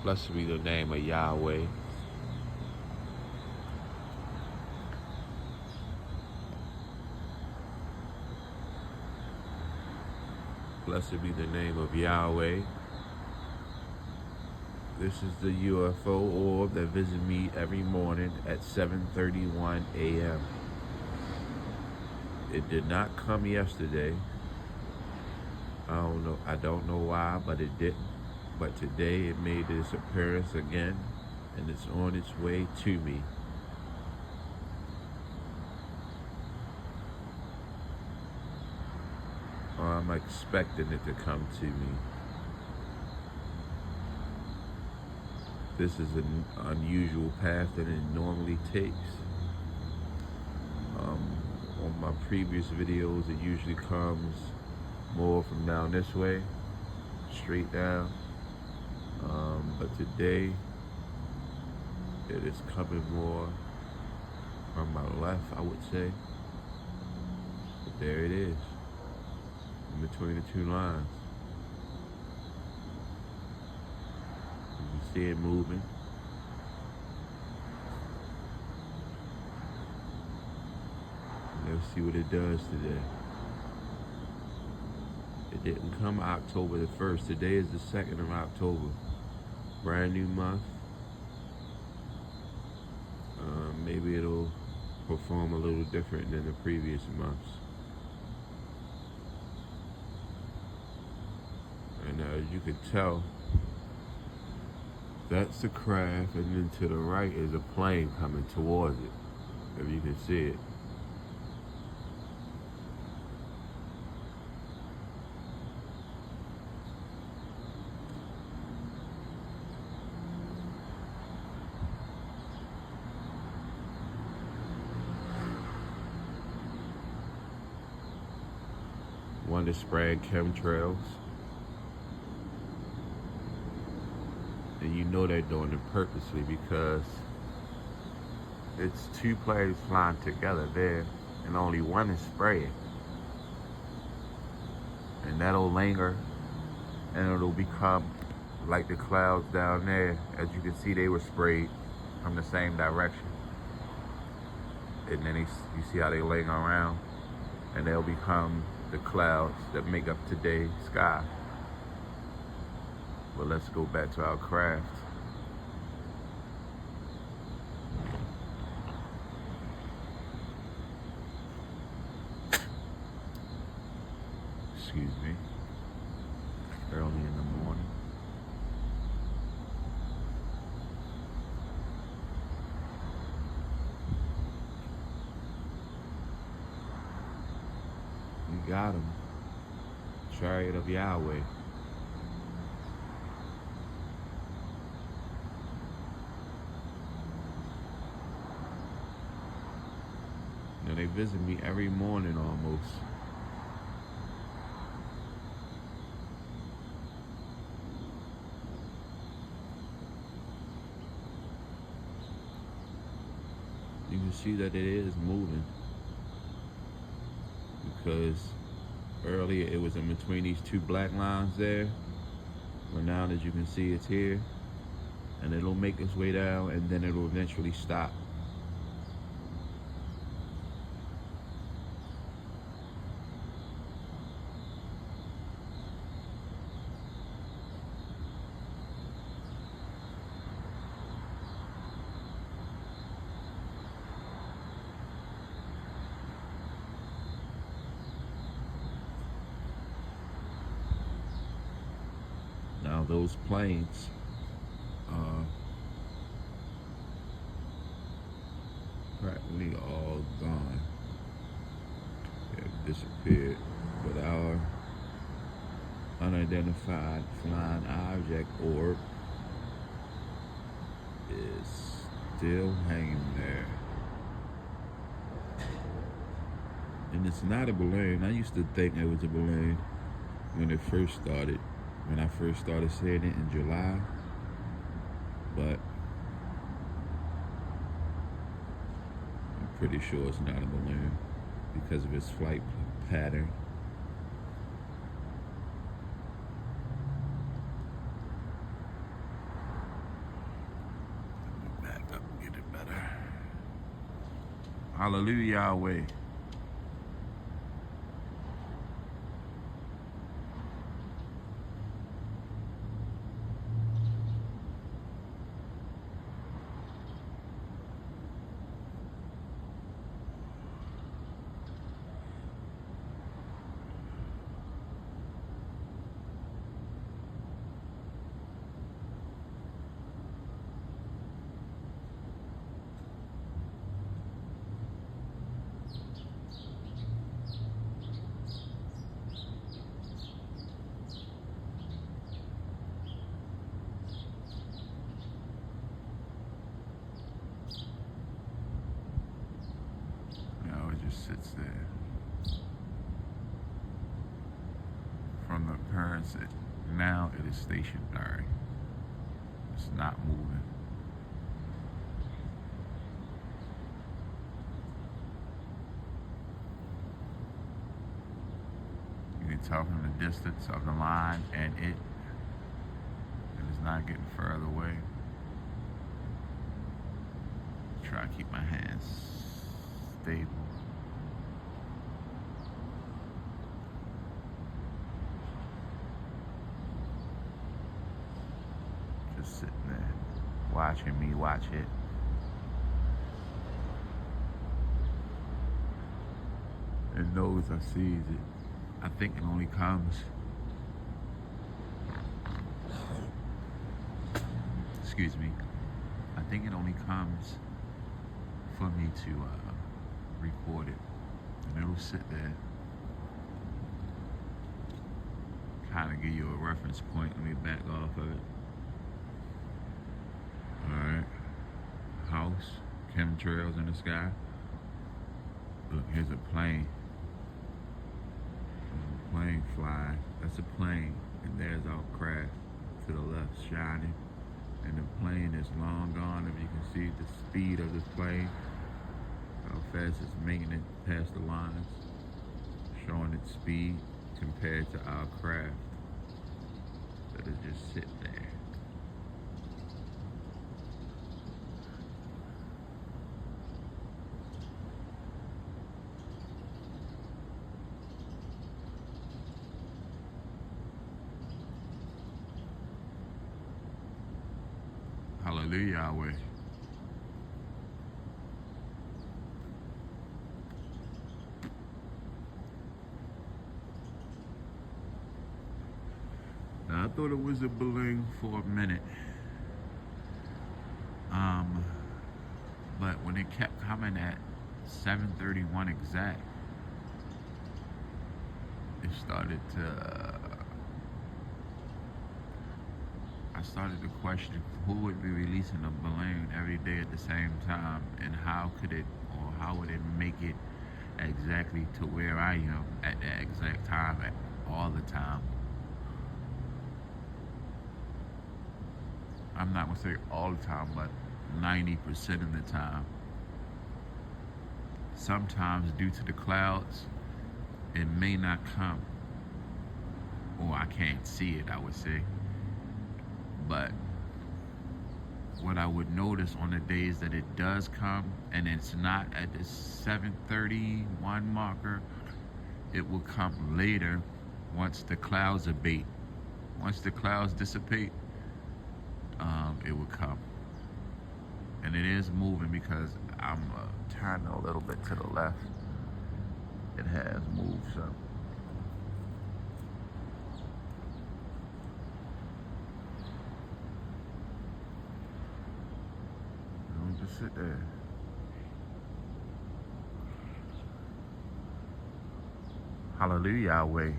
Blessed be the name of Yahweh. Blessed be the name of Yahweh. This is the UFO orb that visits me every morning at 7:31 a.m. It did not come yesterday. I don't know why, but it didn't. But today it made its appearance again, and it's on its way to me. I'm expecting it to come to me. This is an unusual path than it normally takes. On my previous videos, it usually comes more from down this way, straight down. But today, it is coming more from my left, I would say. But there it is, in between the two lines. You can see it moving. Let's see what it does today. It didn't come October the 1st. Today is the 2nd of October. Brand new month. Maybe it'll perform a little different than the previous months. And as you can tell, that's the craft, and then to the right is a plane coming towards it, if you can see it. One to spread chemtrails. And you know they're doing it purposely because it's two planes flying together there and only one is spraying. And that'll linger and it'll become like the clouds down there. As you can see, they were sprayed from the same direction. And then you see how they linger around, and they'll become the clouds that make up today's sky. But let's go back to our craft. Excuse me. Early in the morning. You got him. Chariot of Yahweh. Now they visit me every morning almost. You can see that it is moving, because earlier it was in between these two black lines there, but now as you can see, it's here, and it'll make its way down, and then it'll eventually stop. Now those planes practically all gone. They have disappeared, but our unidentified flying object orb is still hanging there. And it's not a balloon. I used to think it was a balloon when it first started. When I first started seeing it in July, but I'm pretty sure it's not a balloon because of its flight pattern. Hallelujah, Yahweh. Just sits there. From the appearance, now it is stationary. It's not moving. You can tell from the distance of the line, and it is not getting further away. Try to keep my hands stable. Sitting there watching me watch it. It knows I sees it. I think it only comes, excuse me, I think it only comes for me to record it. And it'll sit there, kind of give you a reference point. Let me back off of it. Alright, house, chemtrails in the sky. Look, here's a plane. There's a plane flying. That's a plane. And there's our craft to the left shining. And the plane is long gone. If you can see the speed of this plane, how fast it's making it past the lines, showing its speed compared to our craft that is just sitting there. Hallelujah, Yahweh. Now, I thought it was a balloon for a minute. But when it kept coming at 7:31 exact, it started to I started to question who would be releasing a balloon every day at the same time, and how could it, or how would it make it exactly to where I am at that exact time, at all the time. I'm not gonna say all the time, but 90% of the time. Sometimes due to the clouds, it may not come, or I can't see it, I would say. But what I would notice on the days that it does come, and it's not at the 7:31 marker, it will come later once the clouds abate. Once the clouds dissipate, it will come. And it is moving because I'm turning a little bit to the left. It has moved some. Just sit there. Hallelujah, Yahweh.